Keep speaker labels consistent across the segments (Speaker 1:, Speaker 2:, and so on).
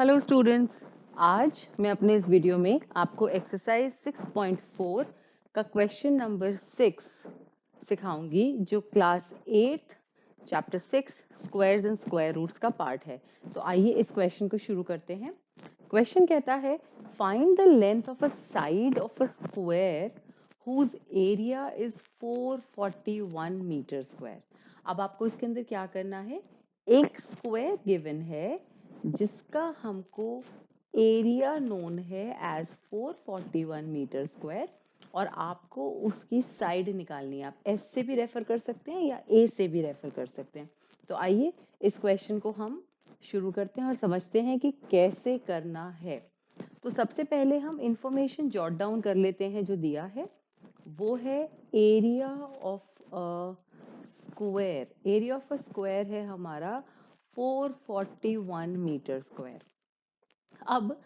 Speaker 1: Hello students, आज मैं अपने इस वीडियो में आपको एक्सरसाइज 6.4 का क्वेश्चन नंबर 6 सिखाऊंगी जो class 8 chapter 6 squares and square roots का पार्ट है। तो आइए इस क्वेश्चन को शुरू करते हैं। क्वेश्चन कहता है find the length of a side of a square whose area is 441 metre square. अब आपको इसके अंदर क्या करना है, एक स्क्वायर गिवन है जिसका हमको एरिया नोन है एज 441 मीटर स्क्वायर और आपको उसकी साइड निकालनी है। आप एस से भी रेफर कर सकते हैं या ए से भी रेफर कर सकते हैं। तो आइए इस क्वेश्चन को हम शुरू करते हैं और समझते हैं कि कैसे करना है। तो सबसे पहले हम इंफॉर्मेशन जॉट डाउन कर लेते हैं। जो दिया है वो है area of a square. Area of a square है हमारा 441 मीटर स्क्वायर। अब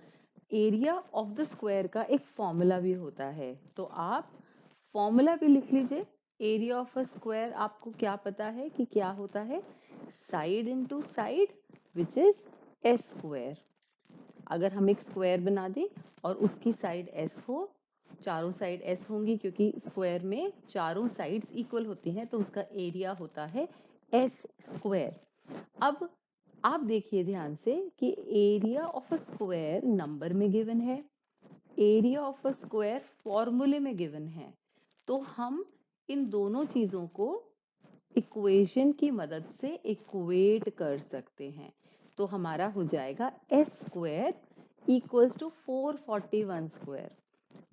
Speaker 1: एरिया ऑफ द स्क्वायर का एक फॉर्मूला भी होता है, तो आप फॉर्मूला भी लिख लीजिए। एरिया ऑफ अ स्क्वायर आपको क्या पता है कि क्या होता है, side into side which is S square. अगर हम एक स्क्वायर बना दें और उसकी साइड एस हो, चारों साइड एस होंगी क्योंकि स्क्वायर में चारों साइड्स इक्वल होती हैं, तो उसका एरिया होता है एस स्क्वायर। अब आप देखिए ध्यान से कि area of a square number में गिवन है, एरिया ऑफ अ स्क्वायर फॉर्मूले में गिवन है। तो हम इन दोनों चीजों को इक्वेशन की मदद से इक्वेट कर सकते हैं। तो हमारा हो जाएगा S square equals to 441 square.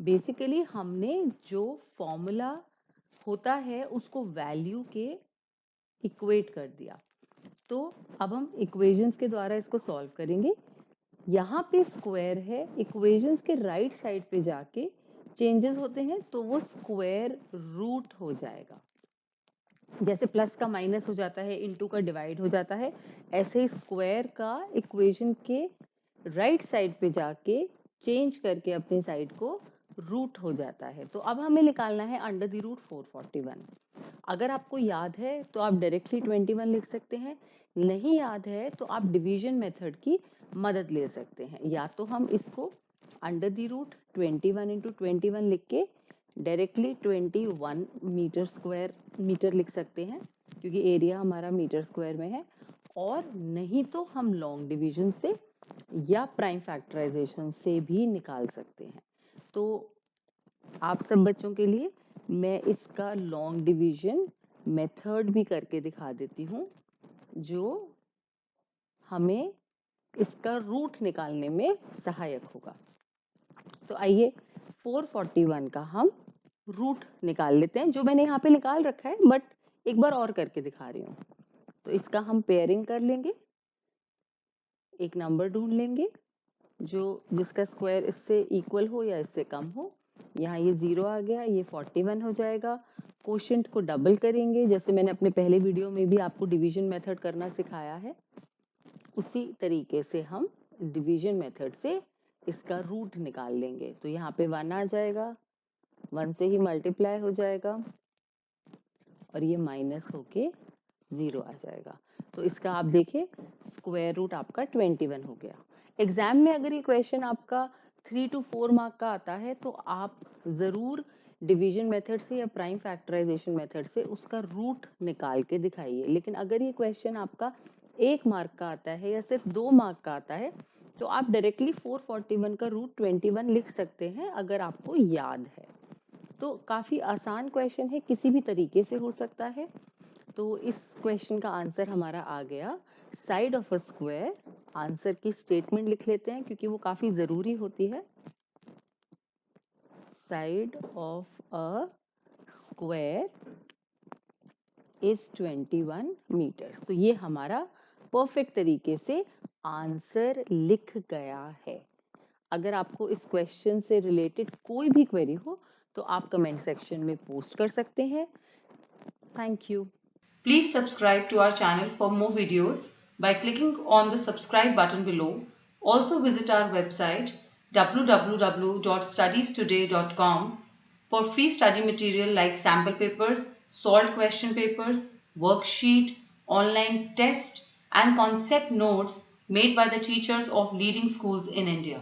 Speaker 1: Basically हमने जो फॉर्मूला होता है उसको वैल्यू के इक्वेट कर दिया। तो अब हम इक्वेशंस के द्वारा इसको सॉल्व करेंगे। यहाँ पे स्क्वायर है, इक्वेशंस के राइट साइड पे जाके चेंजेस होते हैं तो वो स्क्वायर रूट हो जाएगा। जैसे प्लस का माइनस हो जाता है, इनटू का डिवाइड हो जाता है, ऐसे ही स्क्वायर का इक्वेशन के राइट साइड पे जाके चेंज करके अपनी साइड को रूट हो जाता है। तो अब हमें निकालना है अंडर द रूट 441। अगर आपको याद है तो आप डायरेक्टली 21 लिख सकते हैं, नहीं याद है तो आप डिवीजन मेथड की मदद ले सकते हैं। या तो हम इसको अंडर द रूट 21 इंटू 21 लिख के डायरेक्टली 21 मीटर स्क्वायर मीटर लिख सकते हैं क्योंकि एरिया हमारा मीटर स्क्वायर में है, और नहीं तो हम लॉन्ग डिवीजन से या प्राइम फैक्टराइजेशन से भी निकाल सकते हैं। तो आप सब बच्चों के लिए मैं इसका लॉन्ग डिवीजन मेथड भी करके दिखा देती हूँ जो हमें इसका रूट निकालने में सहायक होगा। तो आइए 441 का हम रूट निकाल लेते हैं, जो मैंने यहाँ पे निकाल रखा है बट एक बार और करके दिखा रही हूँ। तो इसका हम पेयरिंग कर लेंगे, एक नंबर ढूंढ लेंगे जो जिसका स्क्वायर इससे इक्वल हो या इससे कम हो। यहाँ ये 0 आ गया, ये 41 हो जाएगा। कोशेंट को डबल करेंगे, जैसे मैंने अपने पहले वीडियो में भी आपको डिवीजन मेथड करना सिखाया है, उसी तरीके से हम डिवीजन मेथड से इसका रूट निकाल लेंगे। तो यहाँ पे 1 आ जाएगा, 1 से ही मल्टीप्लाई हो जाएगा और ये माइनस होके 0 आ जाएगा। तो इसका आप देखिए स्क्वायर रूट आपका 21 हो गया। एग्जाम में अगर ये क्वेश्चन आपका 3 to 4 मार्क का आता है तो आप जरूर डिवीजन मेथड से या प्राइम फैक्टराइजेशन मेथड से उसका रूट निकाल के दिखाइए। लेकिन अगर ये क्वेश्चन आपका 1 मार्क का आता है या सिर्फ 2 मार्क का आता है तो आप डायरेक्टली 441 का रूट 21 लिख सकते हैं अगर आपको याद है। तो काफी आसान क्वेश्चन है, किसी भी तरीके से हो सकता है। तो इस क्वेश्चन का आंसर हमारा आ गया side of a square. Answer की स्टेटमेंट लिख लेते हैं क्योंकि वो काफी जरूरी होती है। Side of a square is 21 metres. तो ये हमारा परफेक्ट तरीके से आंसर लिख गया है। अगर आपको इस क्वेश्चन से रिलेटेड कोई भी क्वेरी हो तो आप कमेंट सेक्शन में पोस्ट कर सकते हैं। Thank you.
Speaker 2: Please subscribe to our channel for more videos by clicking on the subscribe button below. Also visit our website www.studiestoday.com for free study material like sample papers, solved question papers, worksheet, online test and concept notes made by the teachers of leading schools in India.